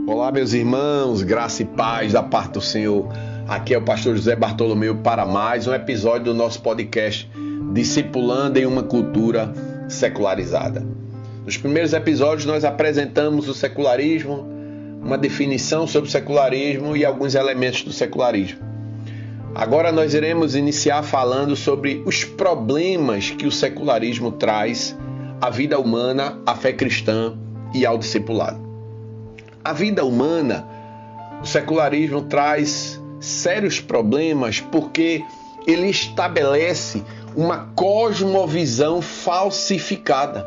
Olá, meus irmãos, graça e paz da parte do Senhor. Aqui é o pastor José Bartolomeu para mais um episódio do nosso podcast Discipulando em uma Cultura Secularizada. Nos primeiros episódios nós apresentamos o secularismo, uma definição sobre o secularismo e alguns elementos do secularismo. Agora nós iremos iniciar falando sobre os problemas que o secularismo traz à vida humana, à fé cristã e ao discipulado. A vida humana, o secularismo traz sérios problemas porque ele estabelece uma cosmovisão falsificada.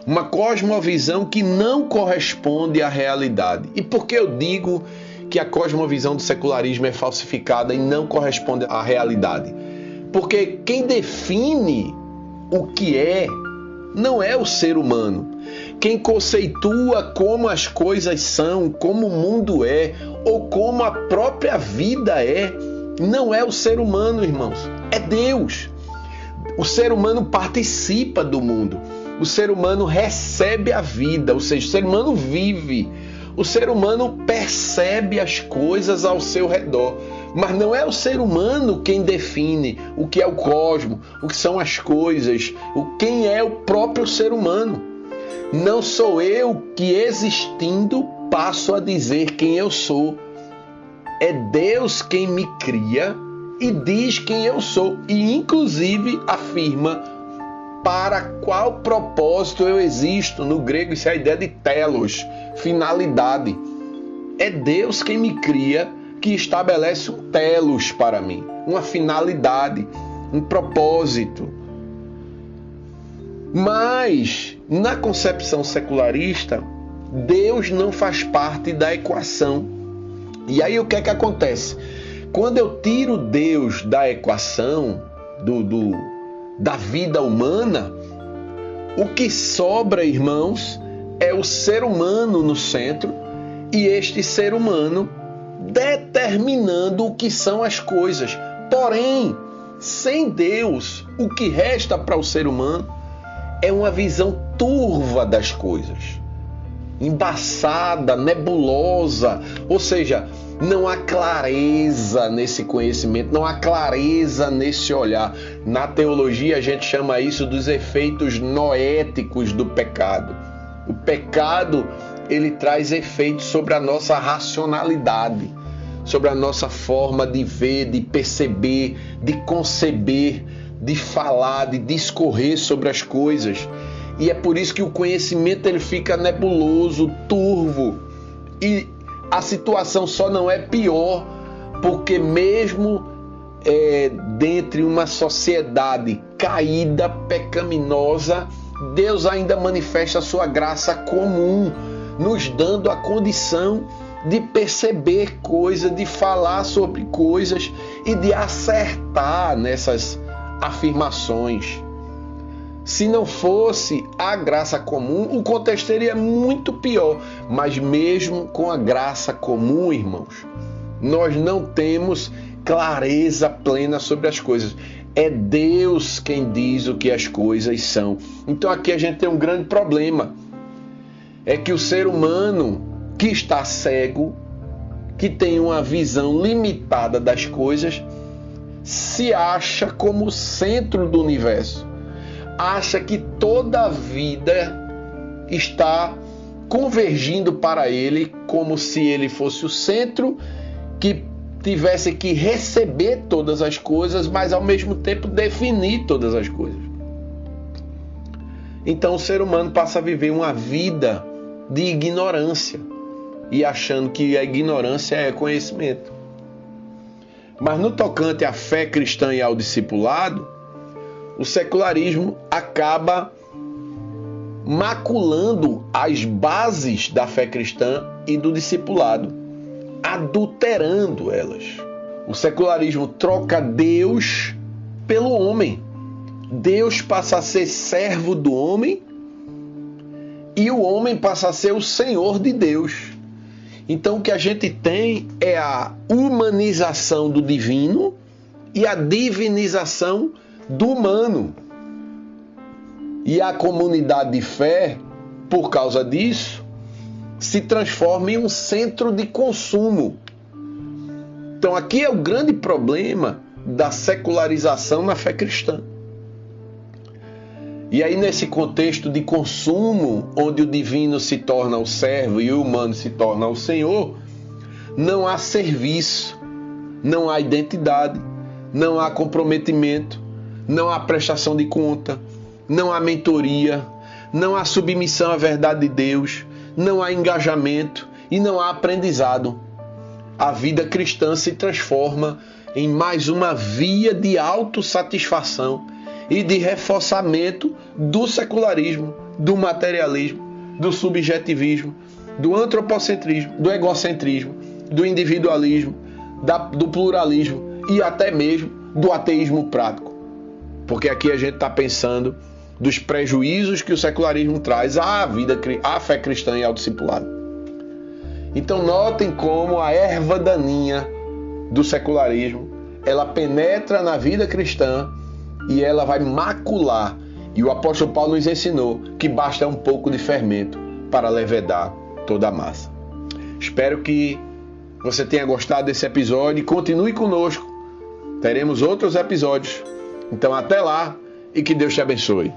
Uma cosmovisão que não corresponde à realidade. E por que eu digo que a cosmovisão do secularismo é falsificada e não corresponde à realidade? Porque quem define o que é, não é o ser humano. Quem conceitua como as coisas são, como o mundo é, ou como a própria vida é, não é o ser humano, irmãos. É Deus. O ser humano participa do mundo. O ser humano recebe a vida, ou seja, o ser humano vive. O ser humano percebe as coisas ao seu redor. Mas não é o ser humano quem define o que é o cosmos, o que são as coisas, quem é o próprio ser humano. Não sou eu que, existindo, passo a dizer quem eu sou. É Deus quem me cria e diz quem eu sou. E, inclusive, afirma para qual propósito eu existo. No grego, isso é a ideia de telos, finalidade. É Deus quem me cria, que estabelece um telos para mim, uma finalidade, um propósito. Mas, na concepção secularista, Deus não faz parte da equação. E aí o que é que acontece? Quando eu tiro Deus da equação, da vida humana, o que sobra, irmãos, é o ser humano no centro e este ser humano determinando o que são as coisas. Porém, sem Deus, o que resta para o ser humano é uma visão turva das coisas, embaçada, nebulosa, ou seja, não há clareza nesse conhecimento, não há clareza nesse olhar. Na teologia a gente chama isso dos efeitos noéticos do pecado. O pecado, ele traz efeitos sobre a nossa racionalidade, sobre a nossa forma de ver, de perceber, de conceber, de falar, de discorrer sobre as coisas. E é por isso que o conhecimento ele fica nebuloso, turvo. E a situação só não é pior porque mesmo dentre uma sociedade caída, pecaminosa, Deus ainda manifesta a sua graça comum, nos dando a condição de perceber coisas, de falar sobre coisas e de acertar nessas afirmações. Se não fosse a graça comum, o contexto seria muito pior. Mas mesmo com a graça comum, irmãos, nós não temos clareza plena sobre as coisas. É Deus quem diz o que as coisas são. Então aqui a gente tem um grande problema. É que o ser humano que está cego, que tem uma visão limitada das coisas, se acha como o centro do universo. Acha que toda a vida está convergindo para ele como se ele fosse o centro que tivesse que receber todas as coisas, mas ao mesmo tempo definir todas as coisas. Então o ser humano passa a viver uma vida de ignorância e achando que a ignorância é conhecimento. Mas no tocante à fé cristã e ao discipulado, o secularismo acaba maculando as bases da fé cristã e do discipulado, adulterando elas. O secularismo troca Deus pelo homem. Deus passa a ser servo do homem e o homem passa a ser o senhor de Deus. Então o que a gente tem é a humanização do divino e a divinização do humano. E a comunidade de fé, por causa disso, se transforma em um centro de consumo. Então aqui é o grande problema da secularização na fé cristã. E aí nesse contexto de consumo, onde o divino se torna o servo e o humano se torna o Senhor, não há serviço, não há identidade, não há comprometimento, não há prestação de conta, não há mentoria, não há submissão à verdade de Deus, não há engajamento e não há aprendizado. A vida cristã se transforma em mais uma via de autossatisfação e de reforçamento do secularismo, do materialismo, do subjetivismo, do antropocentrismo, do egocentrismo, do individualismo, do pluralismo e até mesmo do ateísmo prático. Porque aqui a gente está pensando dos prejuízos que o secularismo traz à fé cristã e ao discipulado. Então notem como a erva daninha do secularismo, ela penetra na vida cristã e ela vai macular. E o apóstolo Paulo nos ensinou que basta um pouco de fermento para levedar toda a massa. Espero que você tenha gostado desse episódio e continue conosco. Teremos outros episódios. Então até lá e que Deus te abençoe.